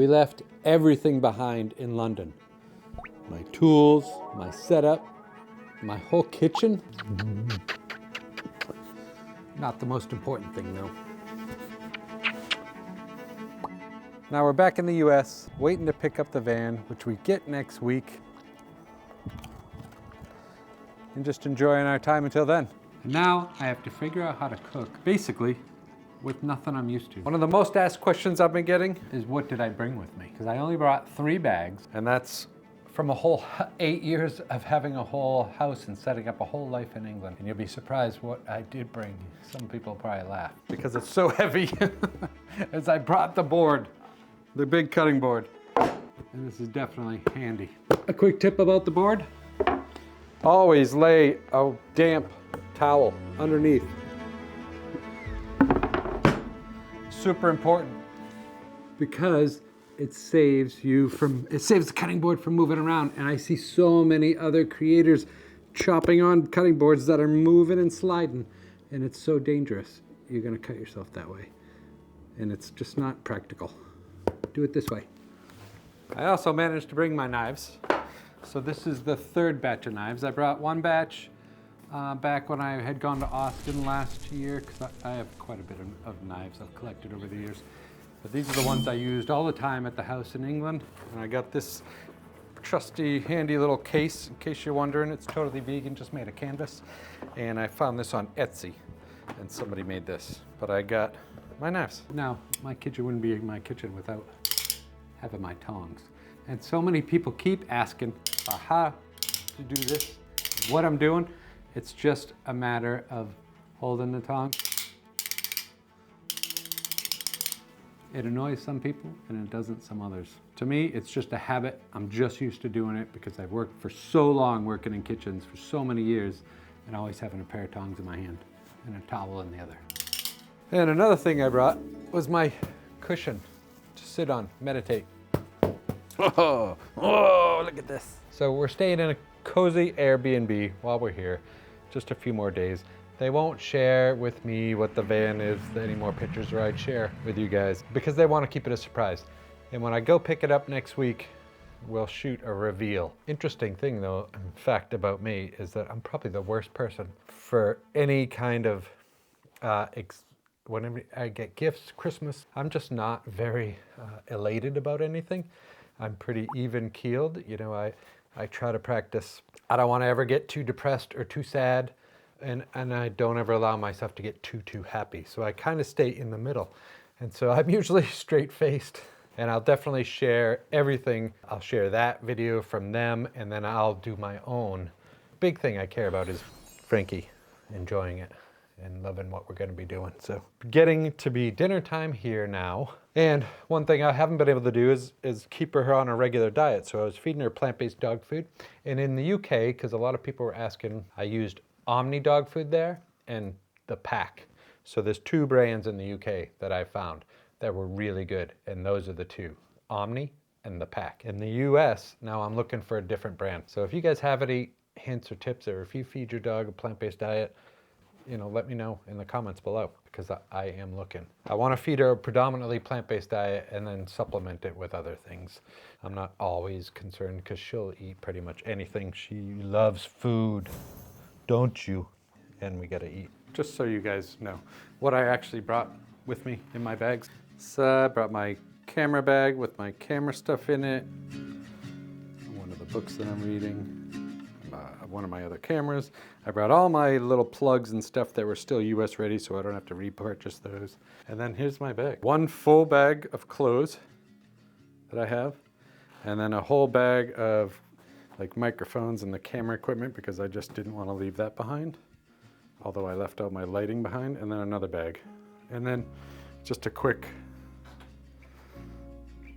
We left everything behind in London. My tools, my setup, my whole kitchen. Not the most important thing though. Now we're back in the US, waiting to pick up the van, which we get next week. And just enjoying our time until then. Now I have to figure out how to cook, basically, with nothing I'm used to. One of the most asked questions I've been getting is what did I bring with me? Because I only brought 3 bags, and that's from a whole 8 years of having a whole house and setting up a whole life in England. And you'll be surprised what I did bring. Some people probably laugh because it's so heavy. As I brought the board, the big cutting board. And this is definitely handy. A quick tip about the board. Always lay a damp towel underneath. Super important because it saves the cutting board from moving around. And I see so many other creators chopping on cutting boards that are moving and sliding, and it's so dangerous. You're gonna cut yourself that way. And it's just not practical. Do it this way. I also managed to bring my knives. So this is the 3rd batch of knives. I brought 1 batch back when I had gone to Austin last year, because I have quite a bit of knives I've collected over the years. But these are the ones I used all the time at the house in England. And I got this trusty, handy little case, in case you're wondering. It's totally vegan, just made of canvas. And I found this on Etsy, and somebody made this. But I got my knives. Now, my kitchen wouldn't be my kitchen without having my tongs. And so many people keep asking how to do this, what I'm doing. It's just a matter of holding the tongs. It annoys some people and it doesn't some others. To me, it's just a habit. I'm just used to doing it because I've worked for so long working in kitchens for so many years and always having a pair of tongs in my hand and a towel in the other. And another thing I brought was my cushion to sit on, meditate. Oh, look at this. So we're staying in a cozy Airbnb while we're here, just a few more days. They won't share with me what the van is, any more pictures, or I'd share with you guys because they want to keep it a surprise. And when I go pick it up next week, we'll shoot a reveal. Interesting thing though, in fact about me, is that I'm probably the worst person for any kind of, whenever I get gifts, Christmas, I'm just not very elated about anything. I'm pretty even-keeled. You know, I try to practice. I don't want to ever get too depressed or too sad, and I don't ever allow myself to get too happy. So I kind of stay in the middle. And so I'm usually straight-faced, and I'll definitely share everything. I'll share that video from them, and then I'll do my own. Big thing I care about is Frankie enjoying it and loving what we're going to be doing. So getting to be dinner time here now. And one thing I haven't been able to do is keep her on a regular diet. So I was feeding her plant-based dog food. And in the UK, because a lot of people were asking, I used Omni dog food there and the Pack. So there's 2 brands in the UK that I found that were really good. And those are the 2, Omni and the Pack. In the US, now I'm looking for a different brand. So if you guys have any hints or tips, or if you feed your dog a plant-based diet, you know, let me know in the comments below because I am looking. I want to feed her a predominantly plant-based diet and then supplement it with other things. I'm not always concerned because she'll eat pretty much anything. She loves food, don't you? And we gotta eat. Just so you guys know what I actually brought with me in my bags. So I brought my camera bag with my camera stuff in it, one of the books that I'm reading, one of my other cameras. I brought all my little plugs and stuff that were still US ready so I don't have to repurchase those. And then here's my bag. 1 full bag of clothes that I have, and then a whole bag of like microphones and the camera equipment because I just didn't want to leave that behind. Although I left all my lighting behind, and then another bag. And then just a quick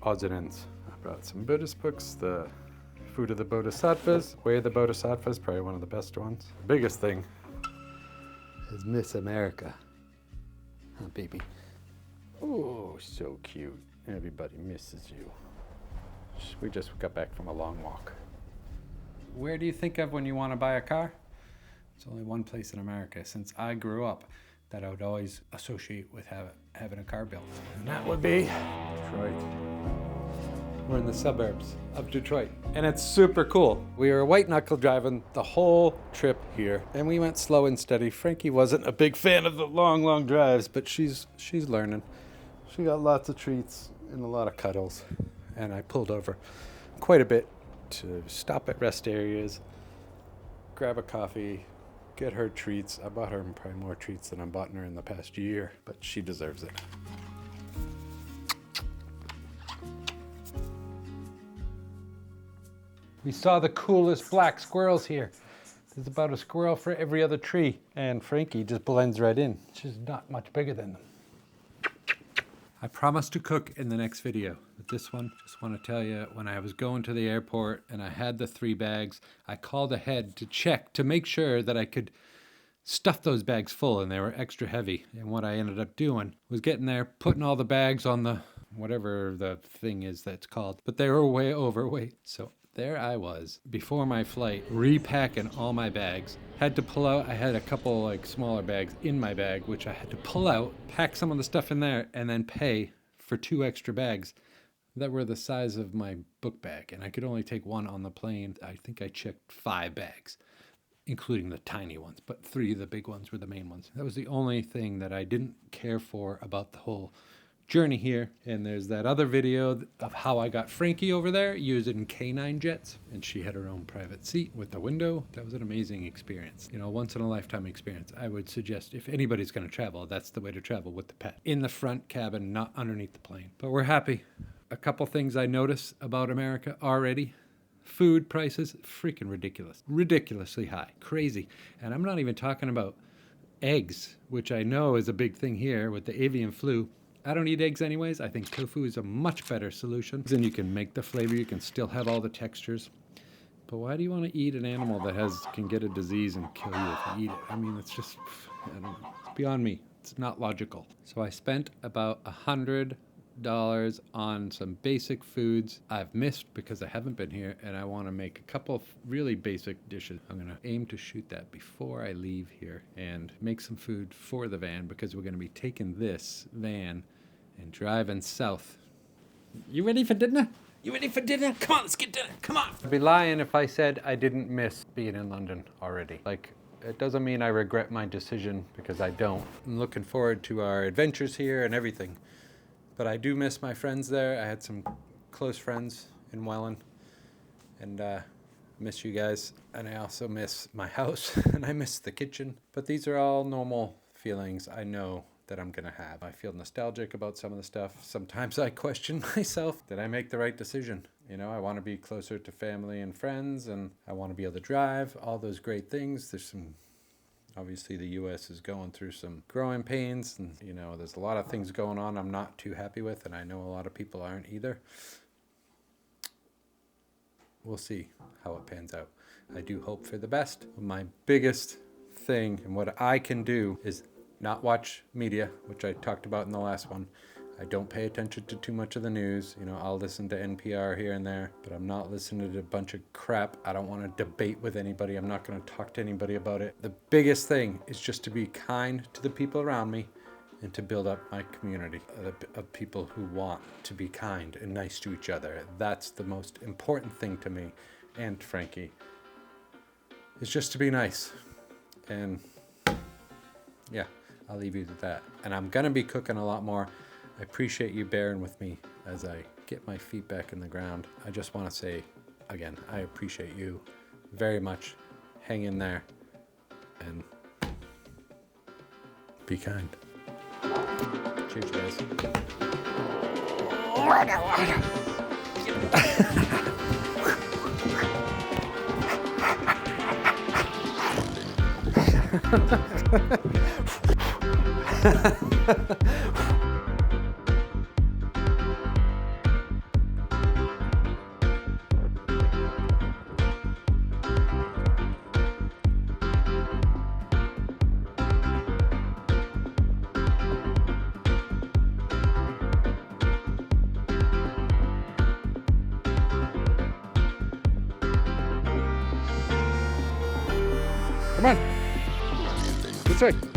odds and ends. I brought some Buddhist books, the Food of the Bodhisattvas, Way of the Bodhisattvas, probably one of the best ones. The biggest thing is Miss America. Huh, baby. Oh, so cute. Everybody misses you. We just got back from a long walk. Where do you think of when you want to buy a car? It's only one place in America since I grew up that I would always associate with having a car built. And that would be Detroit. We're in the suburbs of Detroit, and it's super cool. We were white knuckle driving the whole trip here, and we went slow and steady. Frankie wasn't a big fan of the long drives, but she's learning. She got lots of treats and a lot of cuddles, and I pulled over quite a bit to stop at rest areas, grab a coffee, get her treats. I bought her probably more treats than I've bought her in the past year, but she deserves it. We saw the coolest black squirrels here. There's about a squirrel for every other tree, and Frankie just blends right in. She's not much bigger than them. I promised to cook in the next video, but this one, just want to tell you, when I was going to the airport and I had the 3 bags, I called ahead to check to make sure that I could stuff those bags full, and they were extra heavy. And what I ended up doing was getting there, putting all the bags on the, whatever the thing is that's called, but they were way overweight. So there I was, before my flight, repacking all my bags. Had to pull out, I had a couple like smaller bags in my bag, which I had to pull out, pack some of the stuff in there, and then pay for 2 extra bags that were the size of my book bag. And I could only take 1 on the plane. I think I checked 5 bags, including the tiny ones, but 3 of the big ones were the main ones. That was the only thing that I didn't care for about the whole journey here. And there's that other video of how I got Frankie over there using K9 jets, and she had her own private seat with the window. That was an amazing experience, you know, once in a lifetime experience. I would suggest if anybody's going to travel, that's the way to travel, with the pet in the front cabin, not underneath the plane. But we're happy. A couple things I notice about America already: food prices, freaking ridiculously high, crazy. And I'm not even talking about eggs, which I know is a big thing here with the avian flu. I don't eat eggs anyways. I think tofu is a much better solution. Then you can make the flavor, you can still have all the textures. But why do you want to eat an animal that can get a disease and kill you if you eat it? I mean, it's just, I don't know. It's beyond me. It's not logical. So I spent about $100 on some basic foods I've missed because I haven't been here, and I want to make a couple of really basic dishes. I'm going to aim to shoot that before I leave here and make some food for the van, because we're going to be taking this van and driving south. You ready for dinner? You ready for dinner? Come on, let's get dinner. Come on. I'd be lying if I said I didn't miss being in London already. Like, it doesn't mean I regret my decision, because I don't. I'm looking forward to our adventures here and everything. But I do miss my friends there. I had some close friends in Welland, and miss you guys. And I also miss my house, and I miss the kitchen. But these are all normal feelings I know that I'm gonna have. I feel nostalgic about some of the stuff. Sometimes I question myself. Did I make the right decision? You know, I want to be closer to family and friends, and I want to be able to drive, all those great things. There's some, obviously the US is going through some growing pains, and you know, there's a lot of things going on I'm not too happy with, and I know a lot of people aren't either. We'll see how it pans out. I do hope for the best. My biggest thing and what I can do is not watch media, which I talked about in the last one. I don't pay attention to too much of the news. You know, I'll listen to NPR here and there, but I'm not listening to a bunch of crap. I don't want to debate with anybody. I'm not going to talk to anybody about it. The biggest thing is just to be kind to the people around me and to build up my community of people who want to be kind and nice to each other. That's the most important thing to me and Frankie, is just to be nice. And yeah, I'll leave you to that. And I'm going to be cooking a lot more. I appreciate you bearing with me as I get my feet back in the ground. I just want to say, again, I appreciate you very much. Hang in there and be kind. Cheers, guys. Come on. This way.